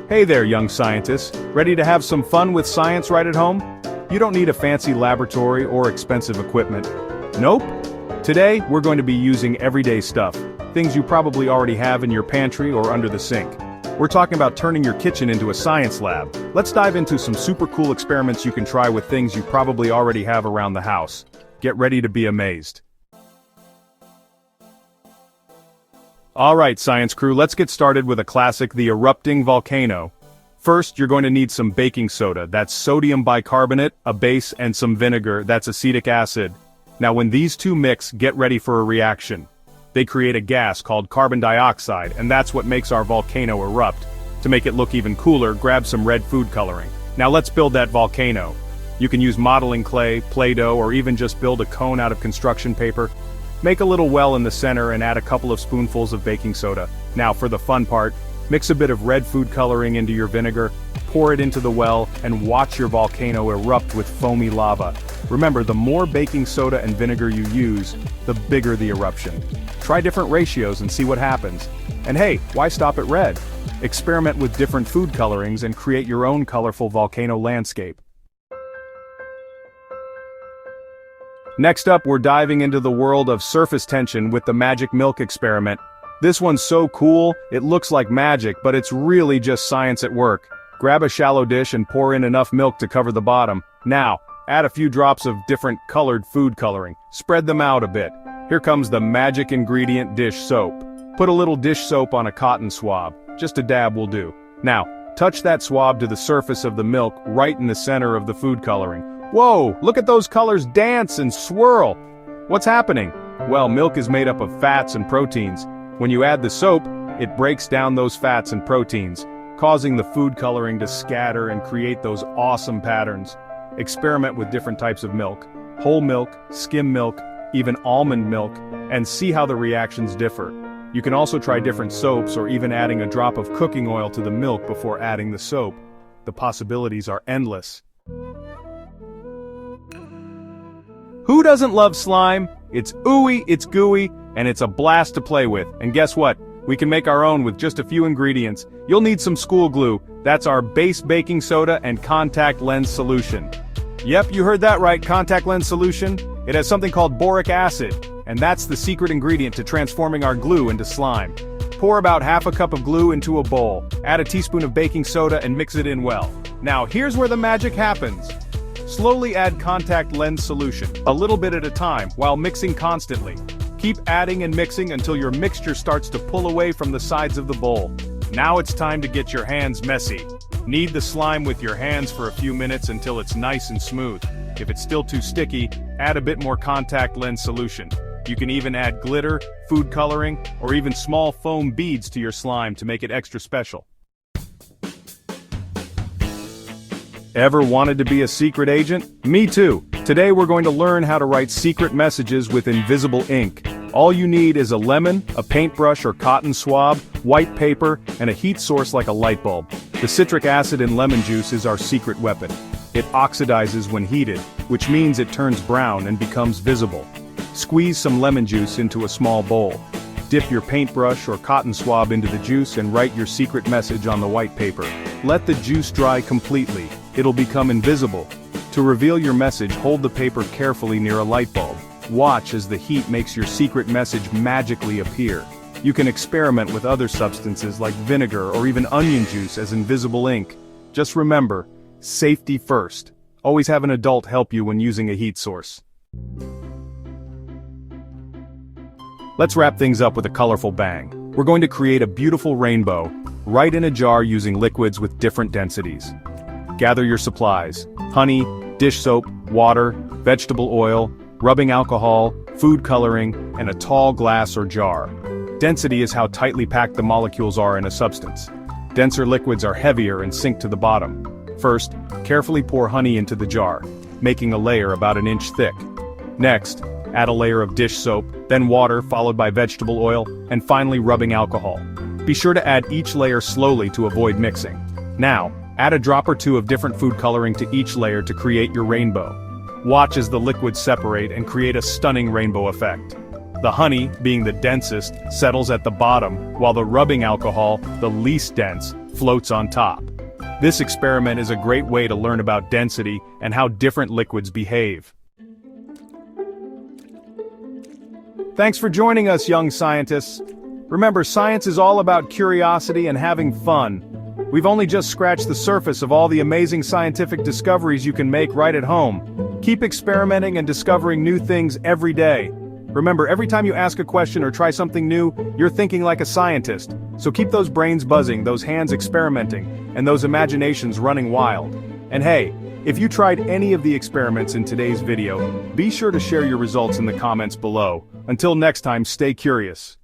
Hey there, young scientists. Ready to have some fun with science right at home? You don't need a fancy laboratory or expensive equipment. Nope. Today, we're going to be using everyday stuff, things you probably already have in your pantry or under the sink. We're talking about turning your kitchen into a science lab. Let's dive into some super cool experiments you can try with things you probably already have around the house. Get ready to be amazed. Alright, science crew, let's get started with a classic, the erupting volcano. First, you're going to need some baking soda, that's sodium bicarbonate, a base, and some vinegar, that's acetic acid. Now when these two mix, get ready for a reaction. They create a gas called carbon dioxide, and that's what makes our volcano erupt. To make it look even cooler, grab some red food coloring. Now let's build that volcano. You can use modeling clay, Play-Doh, or even just build a cone out of construction paper. Make a little well in the center and add a couple of spoonfuls of baking soda. Now for the fun part, mix a bit of red food coloring into your vinegar, pour it into the well, and watch your volcano erupt with foamy lava. Remember, the more baking soda and vinegar you use, the bigger the eruption. Try different ratios and see what happens. And hey, why stop at red? Experiment with different food colorings and create your own colorful volcano landscape. Next up, we're diving into the world of surface tension with the magic milk experiment. This one's so cool, it looks like magic, but it's really just science at work. Grab a shallow dish and pour in enough milk to cover the bottom. Now, add a few drops of different colored food coloring. Spread them out a bit. Here comes the magic ingredient, dish soap. Put a little dish soap on a cotton swab. Just a dab will do. Now, touch that swab to the surface of the milk right in the center of the food coloring. Whoa, look at those colors dance and swirl! What's happening? Well, milk is made up of fats and proteins. When you add the soap, it breaks down those fats and proteins, causing the food coloring to scatter and create those awesome patterns. Experiment with different types of milk, whole milk, skim milk, even almond milk, and see how the reactions differ. You can also try different soaps or even adding a drop of cooking oil to the milk before adding the soap. The possibilities are endless. Who doesn't love slime? It's ooey, it's gooey, and it's a blast to play with. And guess what? We can make our own with just a few ingredients. You'll need some school glue. That's our base baking soda and contact lens solution. Yep, you heard that right, contact lens solution. It has something called boric acid, and that's the secret ingredient to transforming our glue into slime. Pour about half a cup of glue into a bowl, add a teaspoon of baking soda and mix it in well. Now here's where the magic happens. Slowly add contact lens solution, a little bit at a time, while mixing constantly. Keep adding and mixing until your mixture starts to pull away from the sides of the bowl. Now it's time to get your hands messy. Knead the slime with your hands for a few minutes until it's nice and smooth. If it's still too sticky, add a bit more contact lens solution. You can even add glitter, food coloring, or even small foam beads to your slime to make it extra special. Ever wanted to be a secret agent? Me too! Today we're going to learn how to write secret messages with invisible ink. All you need is a lemon, a paintbrush or cotton swab, white paper, and a heat source like a light bulb. The citric acid in lemon juice is our secret weapon. It oxidizes when heated, which means it turns brown and becomes visible. Squeeze some lemon juice into a small bowl. Dip your paintbrush or cotton swab into the juice and write your secret message on the white paper. Let the juice dry completely. It'll become invisible. To reveal your message, hold the paper carefully near a light bulb. Watch as the heat makes your secret message magically appear. You can experiment with other substances like vinegar or even onion juice as invisible ink. Just remember, safety first. Always have an adult help you when using a heat source. Let's wrap things up with a colorful bang. We're going to create a beautiful rainbow, right in a jar using liquids with different densities. Gather your supplies: honey, dish soap, water, vegetable oil, rubbing alcohol, food coloring, and a tall glass or jar. Density is how tightly packed the molecules are in a substance. Denser liquids are heavier and sink to the bottom. First, carefully pour honey into the jar, making a layer about an inch thick. Next, add a layer of dish soap, then water followed by vegetable oil, and finally rubbing alcohol. Be sure to add each layer slowly to avoid mixing. Now, add a drop or two of different food coloring to each layer to create your rainbow. Watch as the liquids separate and create a stunning rainbow effect. The honey, being the densest, settles at the bottom, while the rubbing alcohol, the least dense, floats on top. This experiment is a great way to learn about density and how different liquids behave. Thanks for joining us, young scientists. Remember, science is all about curiosity and having fun. We've only just scratched the surface of all the amazing scientific discoveries you can make right at home. Keep experimenting and discovering new things every day. Remember, every time you ask a question or try something new, you're thinking like a scientist. So keep those brains buzzing, those hands experimenting, and those imaginations running wild. And hey, if you tried any of the experiments in today's video, be sure to share your results in the comments below. Until next time, stay curious.